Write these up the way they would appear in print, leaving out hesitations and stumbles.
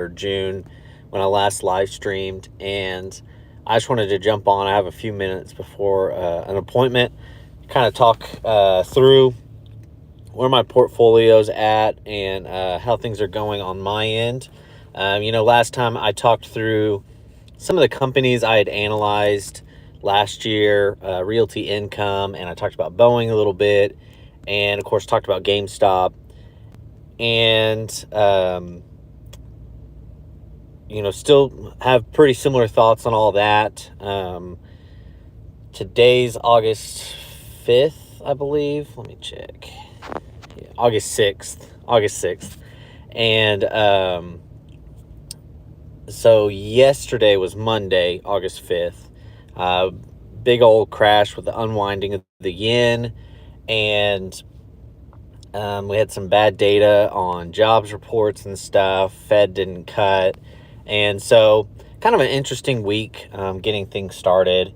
or June when I last live streamed, and I just wanted to jump on. I have a few minutes before an appointment, kind of talk through where my portfolio's at and how things are going on my end. Last time I talked through some of the companies I had analyzed last year, Realty Income, and I talked about Boeing a little bit, and of course talked about GameStop, and still have pretty similar thoughts on all that. Today's August 5th, I believe. Let me check. Yeah, August 6th. And so yesterday was Monday, August 5th. Big old crash with the unwinding of the yen, and we had some bad data on jobs reports and stuff. Fed didn't cut. And so kind of an interesting week getting things started.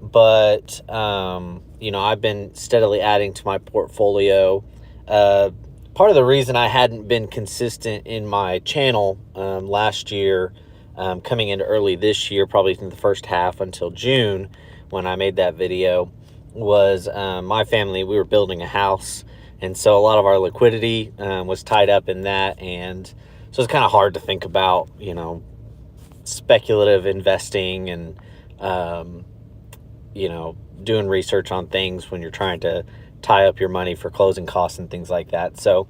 But, I've been steadily adding to my portfolio. Part of the reason I hadn't been consistent in my channel last year, coming into early this year, probably in the first half until June when I made that video, was my family, we were building a house. And so a lot of our liquidity was tied up in that. And so it's kind of hard to think about, speculative investing and, doing research on things when you're trying to tie up your money for closing costs and things like that. So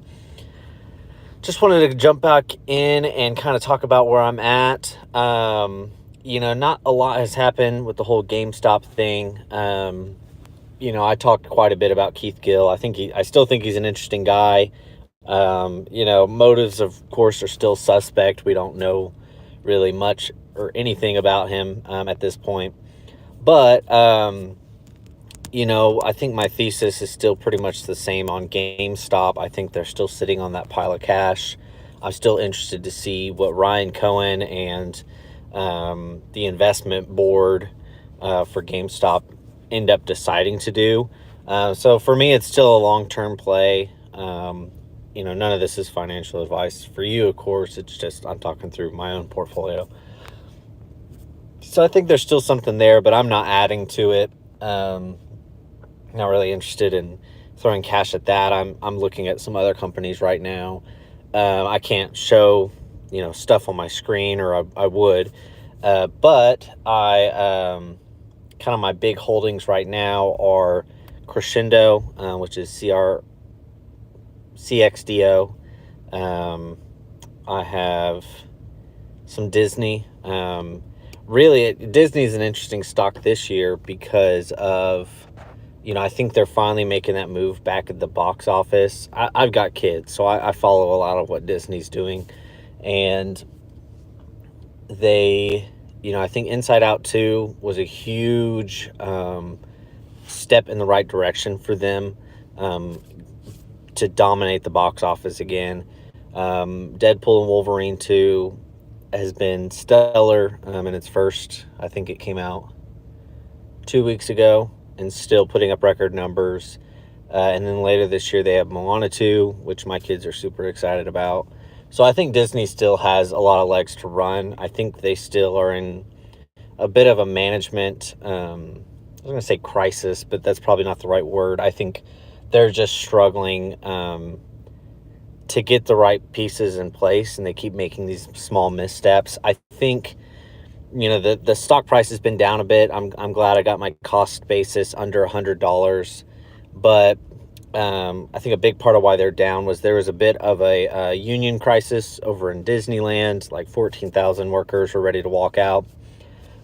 just wanted to jump back in and kind of talk about where I'm at. Not a lot has happened with the whole GameStop thing. I talked quite a bit about Keith Gill. I still think he's an interesting guy. Motives, of course, are still suspect. We don't know really much or anything about him at this point. But, I think my thesis is still pretty much the same on GameStop. I think they're still sitting on that pile of cash. I'm still interested to see what Ryan Cohen and the investment board for GameStop end up deciding to do. So for me, it's still a long-term play. None of this is financial advice for you, of course. It's just I'm talking through my own portfolio. So I think there's still something there, but I'm not adding to it. Not really interested in throwing cash at that. I'm looking at some other companies right now. I can't show, stuff on my screen, or I would. But I kind of my big holdings right now are Crexendo, which is CXDO. I have some Disney. Really, Disney is an interesting stock this year because of, I think they're finally making that move back at the box office. I've got kids, so I follow a lot of what Disney's doing. And they, I think Inside Out 2 was a huge step in the right direction for them to dominate the box office again. Deadpool and Wolverine 2 has been stellar in its first, I think it came out 2 weeks ago, and still putting up record numbers. And then later this year they have Moana 2, which my kids are super excited about. So I think Disney still has a lot of legs to run. I think they still are in a bit of a management, I was going to say crisis, but that's probably not the right word. I think they're just struggling to get the right pieces in place, and they keep making these small missteps. I think, the stock price has been down a bit. I'm glad I got my cost basis under $100, but I think a big part of why they're down was there was a bit of a union crisis over in Disneyland. Like 14,000 workers were ready to walk out.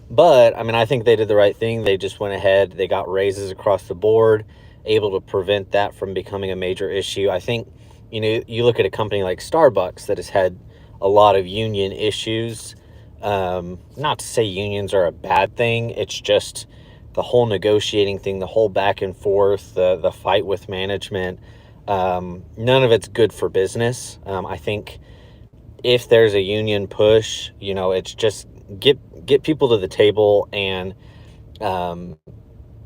But I think they did the right thing. They just went ahead. They got raises across the board, able to prevent that from becoming a major issue. I think, you look at a company like Starbucks that has had a lot of union issues. Not to say unions are a bad thing. It's just the whole negotiating thing, the whole back and forth, the fight with management. None of it's good for business. I think if there's a union push, it's just get people to the table and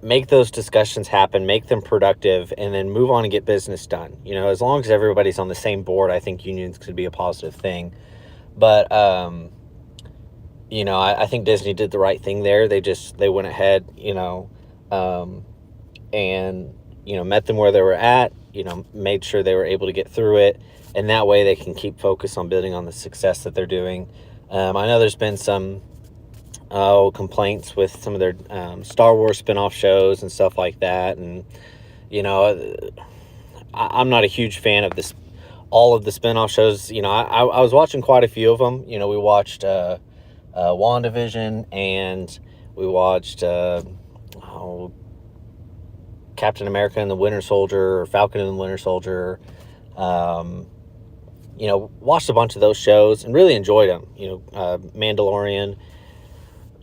make those discussions happen, make them productive, and then move on and get business done. As long as everybody's on the same board, I think unions could be a positive thing. But, I think Disney did the right thing there. They went ahead, and, met them where they were at, made sure they were able to get through it. And that way they can keep focused on building on the success that they're doing. I know there's been some complaints with some of their Star Wars spinoff shows and stuff like that. And, I'm not a huge fan of all of the spinoff shows. I was watching quite a few of them. We watched WandaVision, and we watched Captain America and the Winter Soldier, or Falcon and the Winter Soldier. Watched a bunch of those shows and really enjoyed them. Mandalorian.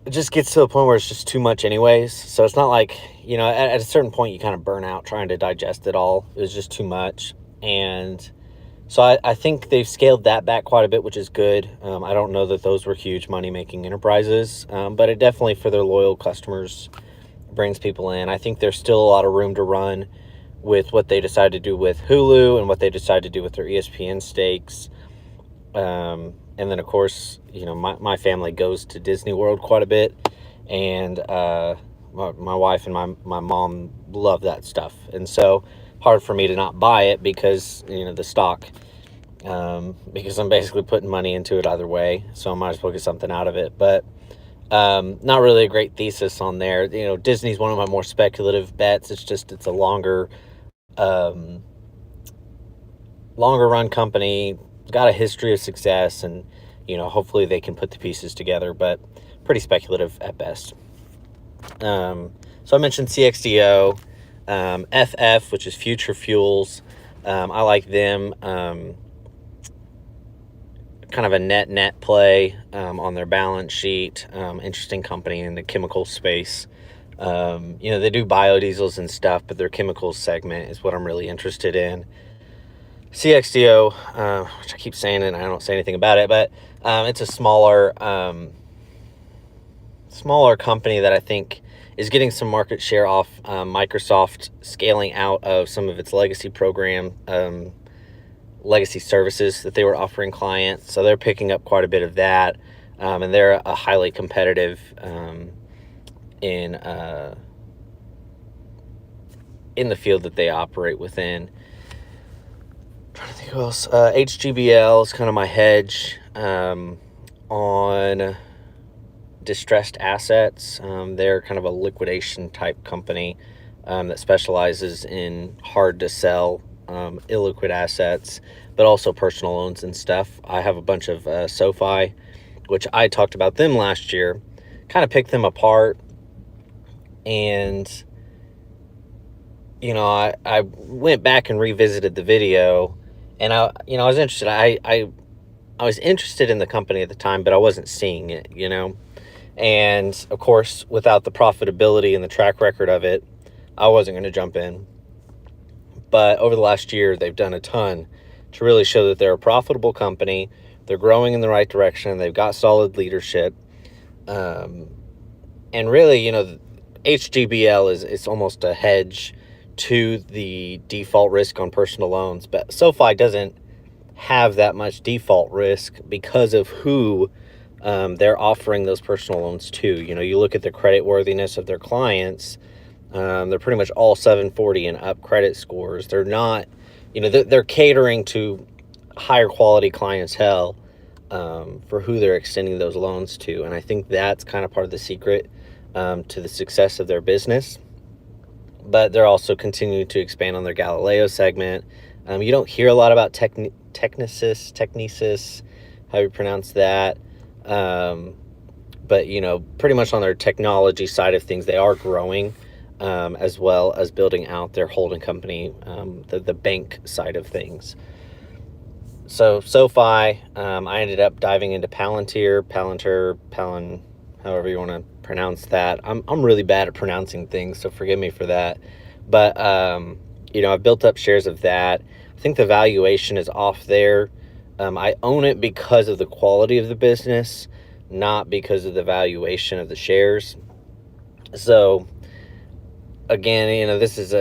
It just gets to the point where it's just too much anyways. So it's not like, at a certain point you kind of burn out trying to digest it all. It was just too much. And so I think they've scaled that back quite a bit, which is good. I don't know that those were huge money-making enterprises, but it definitely, for their loyal customers, brings people in. I think there's still a lot of room to run with what they decide to do with Hulu and what they decide to do with their ESPN stakes. And then, of course, my family goes to Disney World quite a bit, and my wife and my mom love that stuff. And so, hard for me to not buy it because, the stock, because I'm basically putting money into it either way, so I might as well get something out of it. But not really a great thesis on there. Disney's one of my more speculative bets. It's a longer run company, got a history of success, and hopefully they can put the pieces together, but pretty speculative at best. So I mentioned CXDO, FF, which is FutureFuels. I like them. Kind of a net play on their balance sheet. Interesting company in the chemical space. They do biodiesels and stuff, but their chemicals segment is what I'm really interested in. CXDO, which I keep saying and I don't say anything about it, but it's a smaller company that I think is getting some market share off Microsoft scaling out of some of its legacy legacy services that they were offering clients. So they're picking up quite a bit of that, and they're a highly competitive in the field that they operate within. Trying to think who else. HGBL is kind of my hedge on distressed assets. They're kind of a liquidation type company that specializes in hard to sell illiquid assets, but also personal loans and stuff. I have a bunch of SoFi, which I talked about them last year, kind of picked them apart, and I went back and revisited the video, and I was interested. I was interested in the company at the time, but I wasn't seeing it, and of course, without the profitability and the track record of it, I wasn't going to jump in. But over the last year, they've done a ton to really show that they're a profitable company. They're growing in the right direction. They've got solid leadership. And really, HGBL is almost a hedge to the default risk on personal loans. But SoFi doesn't have that much default risk because of who they're offering those personal loans to. You look at the credit worthiness of their clients. They're pretty much all 740 and up credit scores. They're not, they're catering to higher quality clientele for who they're extending those loans to. And I think that's kind of part of the secret to the success of their business. But they're also continuing to expand on their Galileo segment. You don't hear a lot about Technesis, how you pronounce that. But, pretty much on their technology side of things, they are growing, as well as building out their holding company, the bank side of things. So SoFi, I ended up diving into Palantir, however you want to pronounce that. I'm really bad at pronouncing things, so forgive me for that. But, I've built up shares of that. I think the valuation is off there. I own it because of the quality of the business, not because of the valuation of the shares. So, again, this is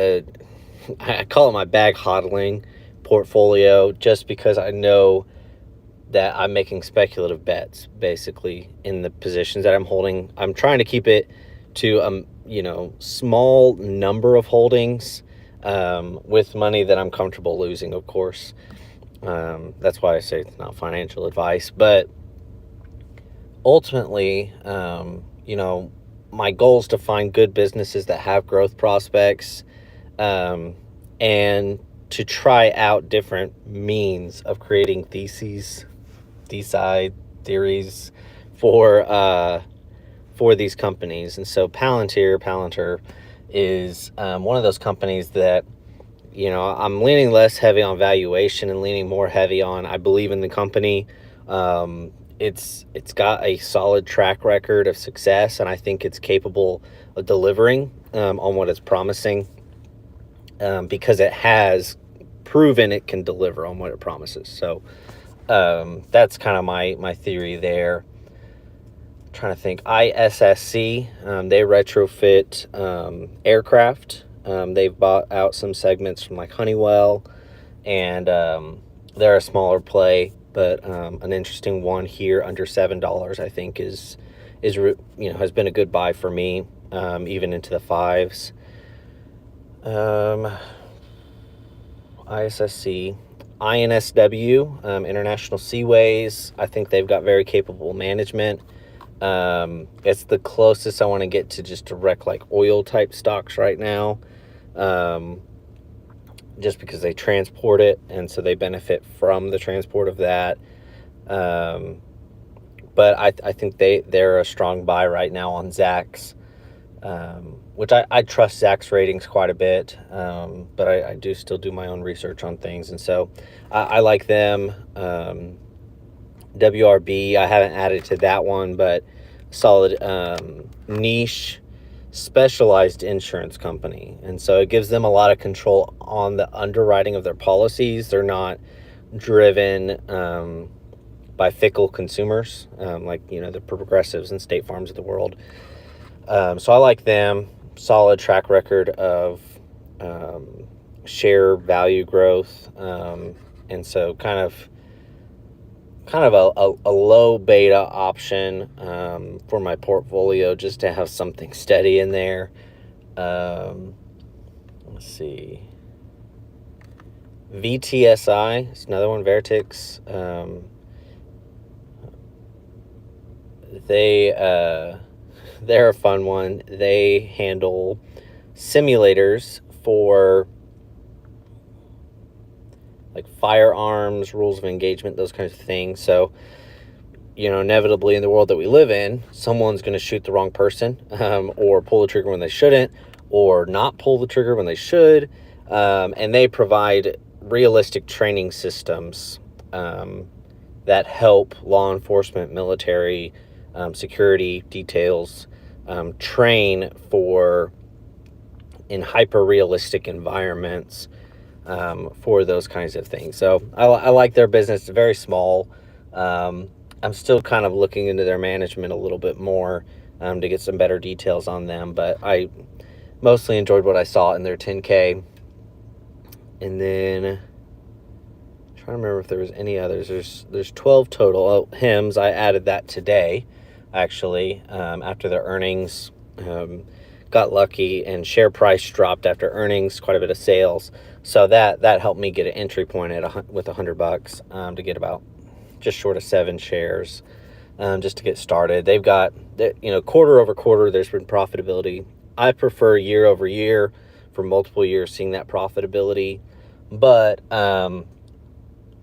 I call it my bag-HODLing portfolio, just because I know that I'm making speculative bets basically in the positions that I'm holding. I'm trying to keep it to small number of holdings, with money that I'm comfortable losing, of course. That's why I say it's not financial advice, but ultimately, my goal is to find good businesses that have growth prospects, and to try out different means of creating theses, theories for these companies. And so Palantir is one of those companies that, I'm leaning less heavy on valuation and leaning more heavy on, I believe in the company. It's got a solid track record of success, and I think it's capable of delivering on what it's promising, because it has proven it can deliver on what it promises. So that's kind of my theory there. I'm trying to think. ISSC, they retrofit aircraft. They've bought out some segments from like Honeywell, and they're a smaller play, but an interesting one here under $7, I think is has been a good buy for me, even into the fives. ISSC, INSW, International Seaways. I think they've got very capable management. It's the closest I want to get to just direct like oil type stocks right now, just because they transport it, and so they benefit from the transport of that. But I think they're a strong buy right now on Zacks, which I trust Zacks ratings quite a bit, but I do still do my own research on things, and so I like them. WRB, I haven't added to that one, but solid niche specialized insurance company, and so it gives them a lot of control on the underwriting of their policies. They're not driven by fickle consumers, like the Progressives and State Farms of the world. So I like them. Solid track record of share value growth, and so kind of a low beta option for my portfolio, just to have something steady in there. Let's see. VTSI, it's another one, Veritix. They're a fun one. They handle simulators for like firearms, rules of engagement, those kinds of things. So, inevitably in the world that we live in, someone's going to shoot the wrong person, or pull the trigger when they shouldn't, or not pull the trigger when they should. And they provide realistic training systems that help law enforcement, military, security details train in hyper-realistic environments for those kinds of things. So I like their business. It's very small. I'm still kind of looking into their management a little bit more to get some better details on them, but I mostly enjoyed what I saw in their 10K. And then I'm trying to remember if there was any others. There's 12 total. Oh, HIMS, I added that today, actually, after their earnings. Got lucky, and share price dropped after earnings, quite a bit of sales. So that helped me get an entry point with $100 to get about just short of 7 shares, just to get started. They've got, quarter over quarter, there's been profitability. I prefer year over year, for multiple years, seeing that profitability. But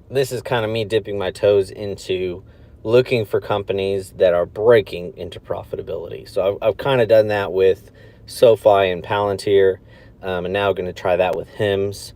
this is kind of me dipping my toes into looking for companies that are breaking into profitability. So I've kind of done that with SoFi and Palantir, and now going to try that with HIMS.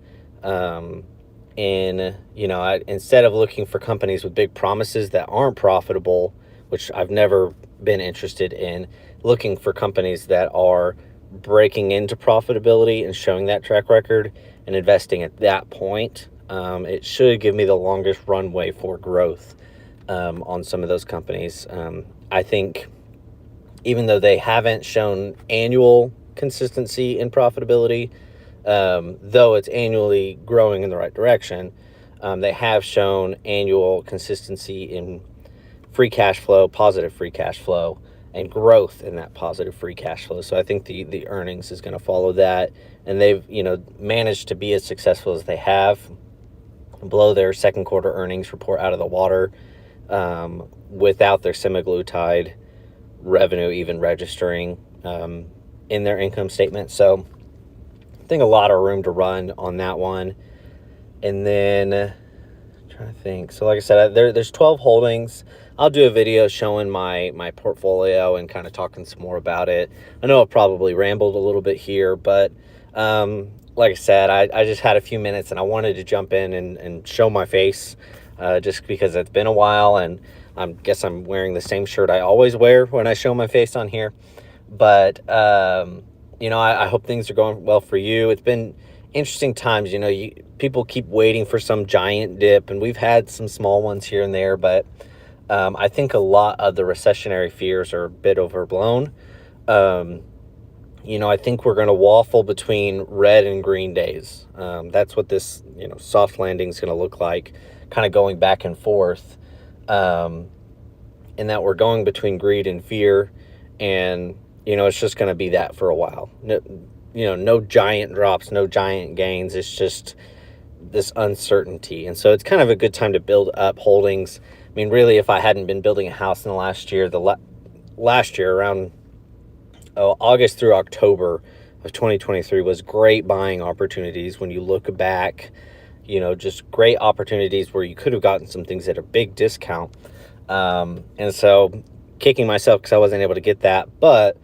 Instead of looking for companies with big promises that aren't profitable, which I've never been interested in, looking for companies that are breaking into profitability and showing that track record and investing at that point, it should give me the longest runway for growth on some of those companies. I think even though they haven't shown annual consistency in profitability, though it's annually growing in the right direction, They have shown annual consistency in free cash flow, positive free cash flow, and growth in that positive free cash flow. So I think the earnings is going to follow that, and they've managed to be as successful as they have, blow their second quarter earnings report out of the water, without their semaglutide revenue even registering in their income statement. So I think a lot of room to run on that one. And then trying to think. So like I said, there's 12 holdings. I'll do a video showing my portfolio and kind of talking some more about it. I know I probably rambled a little bit here, but like I said, I just had a few minutes and I wanted to jump in and show my face, just because it's been a while, and I guess I'm wearing the same shirt I always wear when I show my face on here. But I hope things are going well for you. It's been interesting times. People keep waiting for some giant dip, and we've had some small ones here and there, but I think a lot of the recessionary fears are a bit overblown. I think we're going to waffle between red and green days. That's what this soft landing is going to look like, kind of going back and forth, in that we're going between greed and fear, and it's just going to be that for a while. No giant drops, no giant gains. It's just this uncertainty. And so it's kind of a good time to build up holdings. I mean, really, if I hadn't been building a house in the last year, last year around August through October of 2023 was great buying opportunities. When you look back, just great opportunities where you could have gotten some things at a big discount. And so kicking myself because I wasn't able to get that. But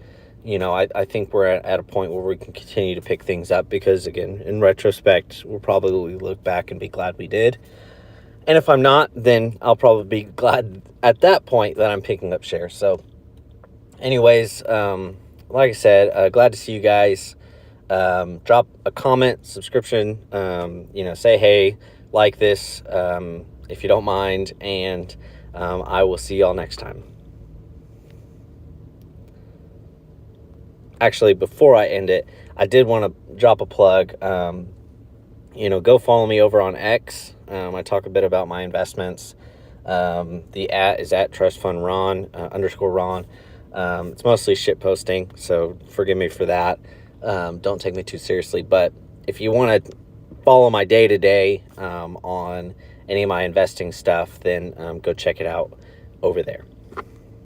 I think we're at a point where we can continue to pick things up, because again, in retrospect, we'll probably look back and be glad we did. And if I'm not, then I'll probably be glad at that point that I'm picking up shares. So anyways, like I said, glad to see you guys. Drop a comment, subscription, say hey, like this, if you don't mind, and I will see y'all next time. Actually, before I end it, I did want to drop a plug. Go follow me over on X. I talk a bit about my investments. The @ is at Trust Fund Ron _Ron. It's mostly shit posting, so forgive me for that. Don't take me too seriously. But if you want to follow my day-to-day on any of my investing stuff, then go check it out over there.